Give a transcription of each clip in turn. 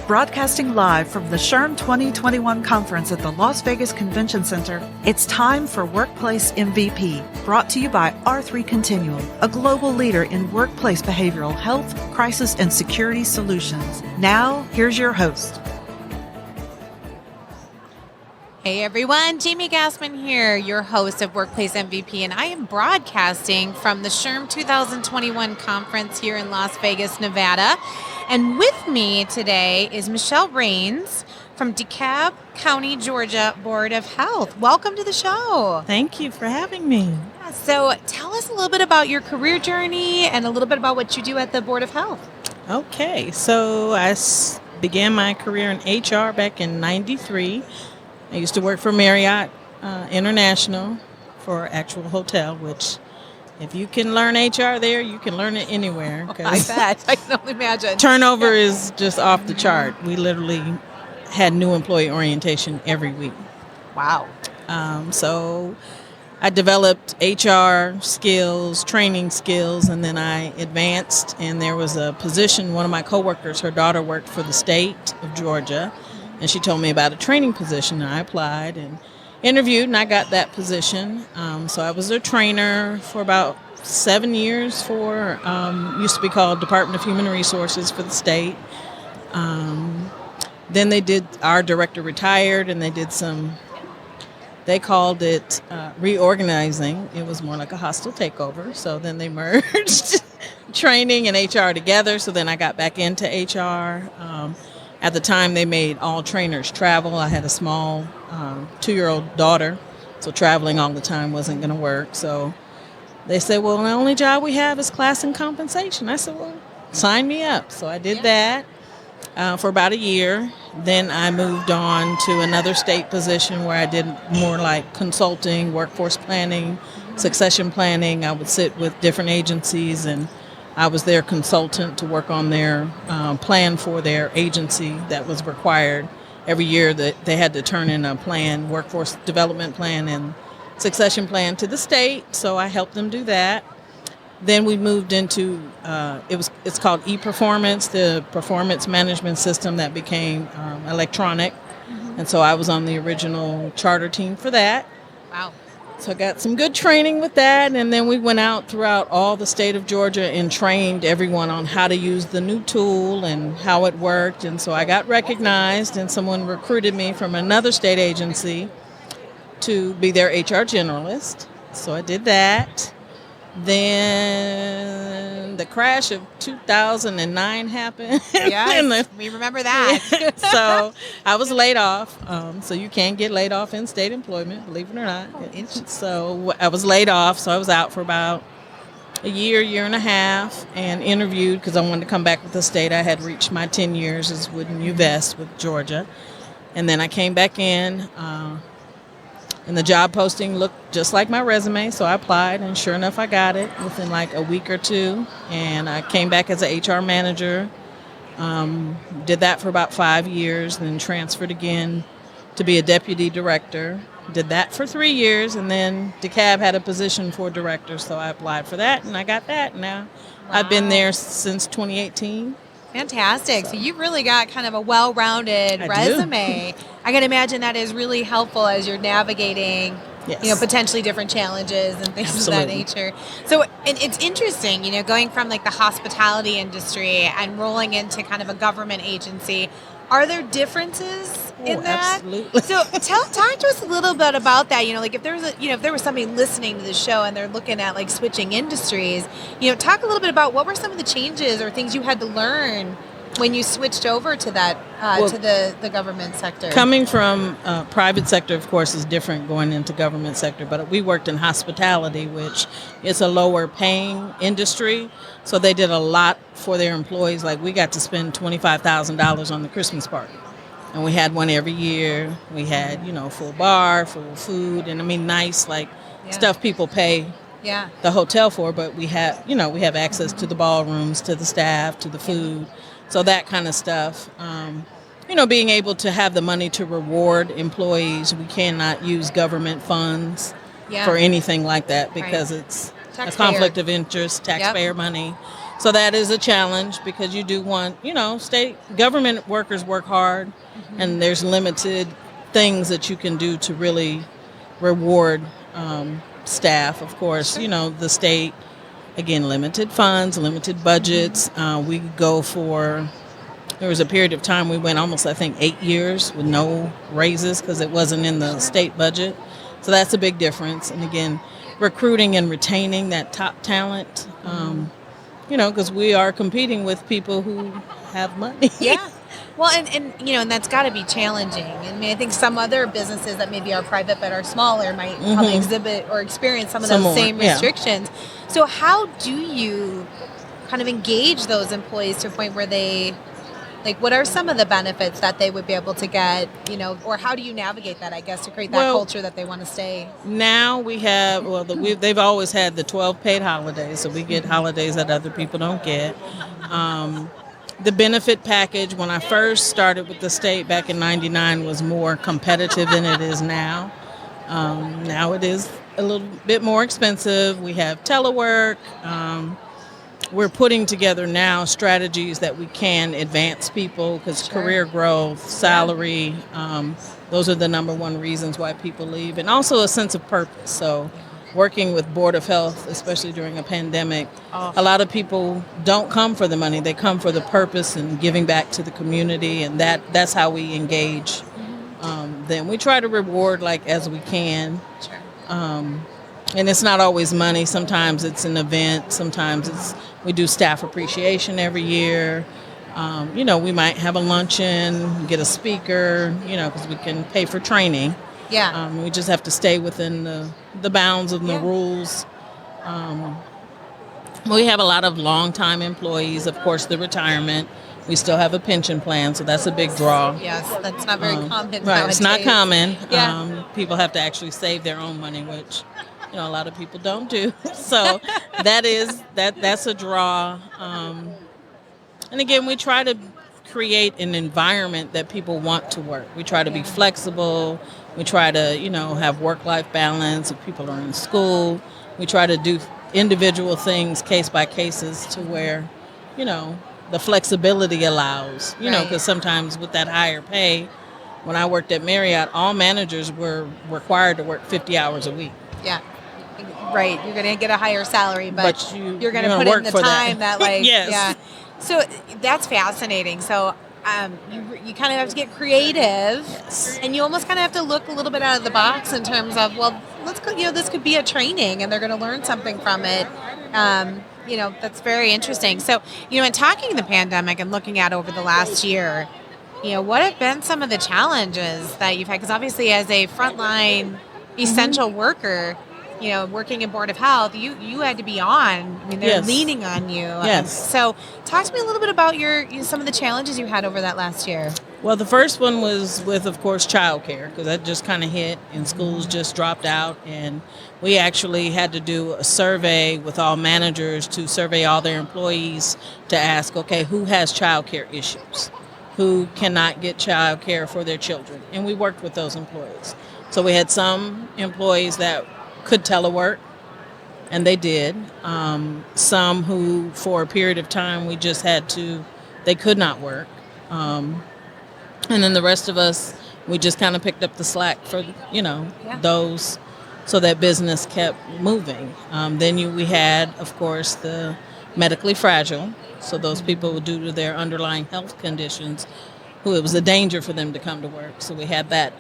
Broadcasting live from the SHRM 2021 conference at the Las Vegas Convention Center, it's time for Workplace MVP, brought to you by R3 Continuum, a global leader in workplace behavioral health, crisis, and security solutions. Now, here's your host. Hey everyone, Jamie Gassman here, your host of Workplace MVP, and I am broadcasting from the SHRM 2021 conference here in Las Vegas, Nevada. And with me today is Michelle Rains from DeKalb County, Georgia Board of Health. Welcome to the show. Thank you for having me. So tell us a little bit about your career journey and a little bit about what you do at the Board of Health. Okay, so I began my career in HR back in '93. I used to work for Marriott International for actual hotel, which if you can learn HR there, you can learn it anywhere. I bet. I can only imagine. Turnover is just off the chart. We literally had new employee orientation every week. Wow. So I developed HR skills, training skills, and then I advanced, and there was a position, one of my coworkers, her daughter worked for the state of Georgia, and she told me about a training position, and I applied and interviewed, and I got that position. So I was a trainer for about 7 years for, used to be called Department of Human Resources for the state. Then our director retired, and they called it reorganizing. It was more like a hostile takeover. So then they merged training and HR together. So then I got back into HR. At the time, they made all trainers travel. I had a small 2-year-old daughter, so traveling all the time wasn't going to work. So they said, well, the only job we have is class and compensation. I said, well, sign me up. So I did that for about a year. Then I moved on to another state position where I did more like consulting, workforce planning, succession planning. I would sit with different agencies, and I was their consultant to work on their plan for their agency that was required every year. That they had to turn in a plan, workforce development plan and succession plan to the state. So I helped them do that. Then we moved into, it's called ePerformance, the performance management system that became electronic. Mm-hmm. And so I was on the original charter team for that. Wow. So I got some good training with that, and then we went out throughout all the state of Georgia and trained everyone on how to use the new tool and how it worked. And so I got recognized, and someone recruited me from another state agency to be their HR generalist. So I did that. Then the crash of 2009 happened. Yes, we remember that. So I was laid off. So you can get laid off in state employment, believe it or not. So I was laid off. So I was out for about a year and a half, and interviewed because I wanted to come back with the state. I had reached my 10 years as with New Vest with Georgia. And then I came back in. And the job posting looked just like my resume, so I applied, and sure enough, I got it within like a week or two. And I came back as an HR manager, did that for about 5 years, then transferred again to be a deputy director. Did that for 3 years, and then DeKalb had a position for director, so I applied for that, and I got that. Now I've been there since 2018. Fantastic. So you've really got kind of a well-rounded resume. I can imagine that is really helpful as you're navigating, potentially different challenges and things of that nature. So and it's interesting, going from like the hospitality industry and rolling into kind of a government agency. Are there differences in that? Absolutely. So talk to us a little bit about that. Like if there was if there was somebody listening to the show and they're looking at like switching industries, talk a little bit about what were some of the changes or things you had to learn when you switched over to that to the government sector. Coming from private sector, of course, is different going into government sector. But we worked in hospitality, which is a lower paying industry. So they did a lot for their employees. Like we got to spend $25,000 on the Christmas party. And we had one every year. We had, full bar, full food, and nice stuff people pay the hotel for. But we have, we have access to the ballrooms, to the staff, to the food. So that kind of stuff. Being able to have the money to reward employees. We cannot use government funds for anything like that because it's a conflict of interest, taxpayer money. So that is a challenge because you do want, state government workers work hard, and there's limited things that you can do to really reward staff. Of course, the state, again, limited funds, limited budgets. We go for, there was a period of time we went almost, I think, 8 years with no raises because it wasn't in the state budget. So that's a big difference. And again, recruiting and retaining that top talent, because we are competing with people who have money. Yeah. Well, and that's got to be challenging. I mean, I think some other businesses that maybe are private but are smaller might probably exhibit or experience some of those same restrictions. Yeah. So how do you kind of engage those employees to a point where they, what are some of the benefits that they would be able to get, or how do you navigate that, I guess, to create that culture that they want to stay? Now we have, they've always had the 12 paid holidays, so we get holidays that other people don't get. The benefit package, when I first started with the state back in 99, was more competitive than it is now. Now it is a little bit more expensive. We have telework. We're putting together now strategies that we can advance people because career growth, salary, those are the number one reasons why people leave. And also a sense of purpose. So working with Board of Health, especially during a pandemic, a lot of people don't come for the money. They come for the purpose and giving back to the community, and that's how we engage. Then we try to reward as we can. Sure. And it's not always money. Sometimes it's an event. Sometimes we do staff appreciation every year. We might have a luncheon, get a speaker, because we can pay for training. Yeah. We just have to stay within the bounds of the rules. We have a lot of long-time employees. Of course, the retirement. We still have a pension plan, so that's a big draw. Yes, that's not very common. Right, nowadays. It's not common. Yeah. People have to actually save their own money, which a lot of people don't do. So that's a draw. And again, we try to create an environment that people want to work. We try to be flexible. We try to, have work-life balance. If people are in school, we try to do individual things, case by cases, to where, the flexibility allows. Because sometimes with that higher pay, when I worked at Marriott, all managers were required to work 50 hours a week. Yeah. Right. You're going to get a higher salary, but you're going to put in the time that yes. Yeah. So that's fascinating. So you kind of have to get creative, and you almost kind of have to look a little bit out of the box in terms of, let's go, this could be a training and they're going to learn something from it. That's very interesting. So, in talking the pandemic and looking at over the last year, what have been some of the challenges that you've had? Because obviously as a frontline essential worker, working in Board of Health, you had to be on. I mean, they're leaning on you. Yes. So talk to me a little bit about some of the challenges you had over that last year. Well, the first one was with, of course, childcare, because that just kind of hit and schools just dropped out. And we actually had to do a survey with all managers to survey all their employees to ask, okay, who has childcare issues? Who cannot get childcare for their children? And we worked with those employees. So we had some employees that could telework, and they did. Some who, for a period of time, we just they could not work. And then the rest of us, we just kind of picked up the slack for, those, so that business kept moving. Then we had, of course, the medically fragile. So those people, due to their underlying health conditions, who it was a danger for them to come to work. So we had that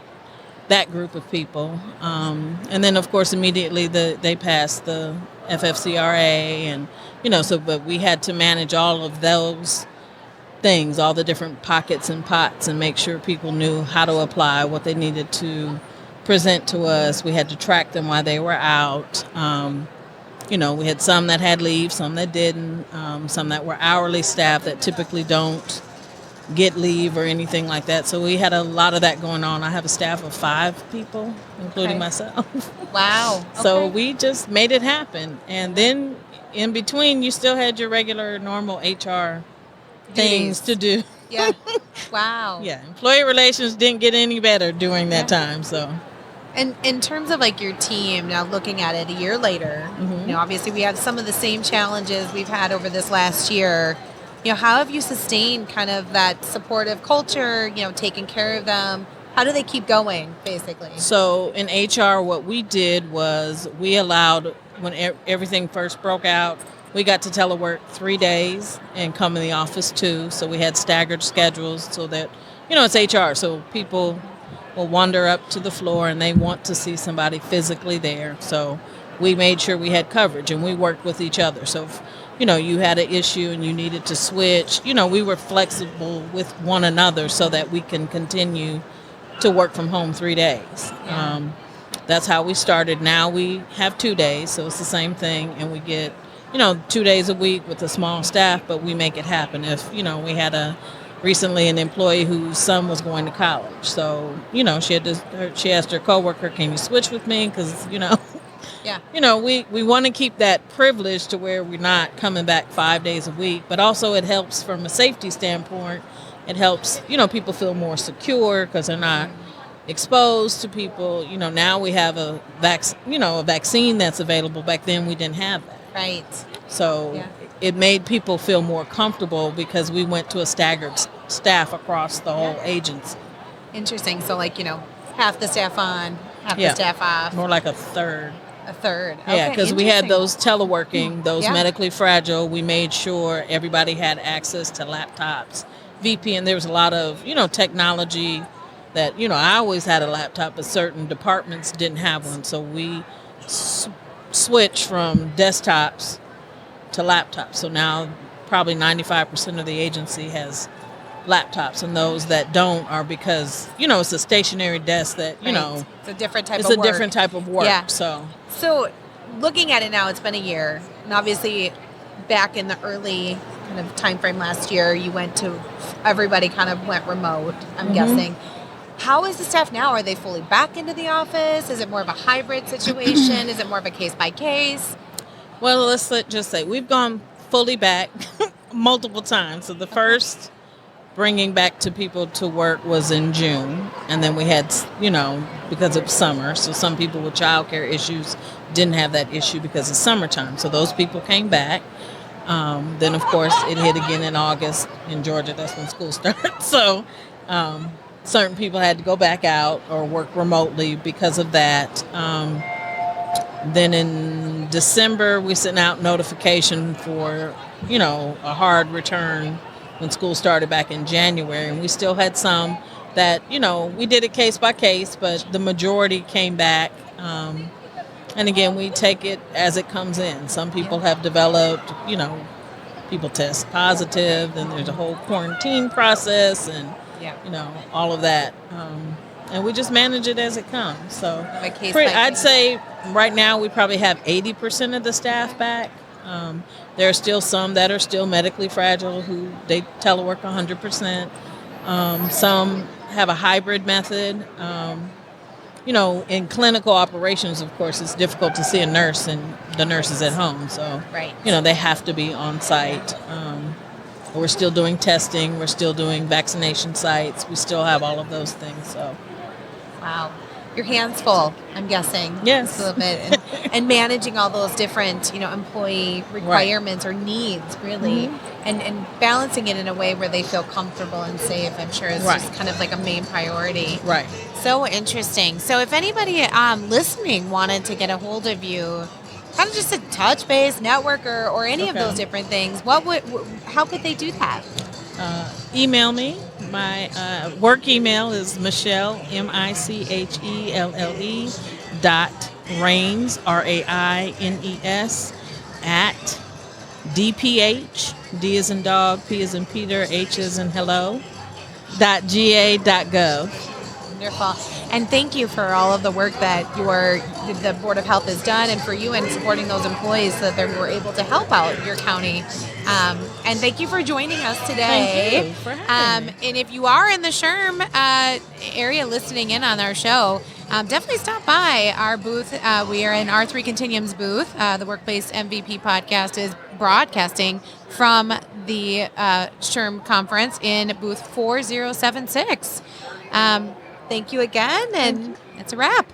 group of people. And then, of course, immediately they passed the FFCRA, and, but we had to manage all of those things, all the different pockets and pots, and make sure people knew how to apply, what they needed to present to us. We had to track them while they were out. We had some that had leave, some that didn't, some that were hourly staff that typically don't get leave or anything like that. So we had a lot of that going on. I have a staff of 5 people, including myself. Wow. So we just made it happen. And then in between, you still had your regular, normal HR things to do. Yeah. Wow. Yeah. Employee relations didn't get any better during that time. So. And in terms of like your team, now looking at it a year later, obviously we have some of the same challenges we've had over this last year. How have you sustained kind of that supportive culture, taking care of them? How do they keep going, basically? So in HR, what we did was we allowed, when everything first broke out, we got to telework 3 days and come in the office 2. So we had staggered schedules so that, it's HR. So people will wander up to the floor and they want to see somebody physically there. So we made sure we had coverage and we worked with each other. So if, you had an issue and you needed to switch, we were flexible with one another so that we can continue to work from home 3 days. Yeah. That's how we started. Now we have 2 days, so it's the same thing, and we get 2 days a week with a small staff, but we make it happen. If we had recently an employee whose son was going to college, so she asked her coworker, "Can you switch with me?" Because yeah, we want to keep that privilege to where we're not coming back 5 days a week, but also it helps from a safety standpoint. It helps, people feel more secure because they're not exposed to people. Now we have a vaccine that's available. Back then we didn't have that. Right. So it made people feel more comfortable because we went to a staggered staff across the whole agency. Interesting. So half the staff on, half the staff off. More like a third. A third. Yeah, because we had those teleworking, those Yeah. medically fragile. We made sure everybody had access to laptops. VPN, there was a lot of, technology that, I always had a laptop, but certain departments didn't have one. So we switched from desktops to laptops. So now probably 95% of the agency has laptops, and those that don't are because, it's a stationary desk that, it's a different type of it's work. a different type of work. Yeah. So looking at it now, it's been a year, and obviously back in the early kind of time frame last year, everybody kind of went remote, I'm guessing. How is the staff now? Are they fully back into the office? Is it more of a hybrid situation? Is it more of a case by case? Well, let's just say we've gone fully back multiple times. So the first bringing back to people to work was in June, and then we had, because of summer, so some people with childcare issues didn't have that issue because it's summertime. So those people came back. Then, of course, it hit again in August. In Georgia, that's when school starts. So certain people had to go back out or work remotely because of that. Then in December, we sent out notification for, a hard return when school started back in January. And we still had some that, we did it case by case, but the majority came back. And again, we take it as it comes in. Some people have developed, people test positive, then there's a whole quarantine process and, all of that. And we just manage it as it comes. So I'd say right now we probably have 80% of the staff back. There are still some that are still medically fragile who they telework 100%. Some have a hybrid method. In clinical operations, of course, it's difficult to see a nurse and the nurse is at home. So, they have to be on site. We're still doing testing. We're still doing vaccination sites. We still have all of those things. So, wow. Your hands full, I'm guessing. Yes. A little bit. And managing all those different, employee requirements or needs, really. And balancing it in a way where they feel comfortable and safe, I'm sure is just kind of like a main priority. Right. So interesting. So if anybody listening wanted to get a hold of you, kind of just a touch base, network, or any of those different things, how could they do that? Email me. My work email is Michelle, MICHELLE .Raines, RAINES @ DPH, D as in dog, P as in Peter, H as in hello, .ga.gov. Wonderful. And thank you for all of the work that the Board of Health has done, and for you and supporting those employees so that they were able to help out your county. And thank you for joining us today. Thank you for having me. And if you are in the SHRM area listening in on our show, definitely stop by our booth. We are in R3 Continuum's booth. The Workplace MVP podcast is broadcasting from the SHRM conference in booth 4076. Thank you again, and it's a wrap.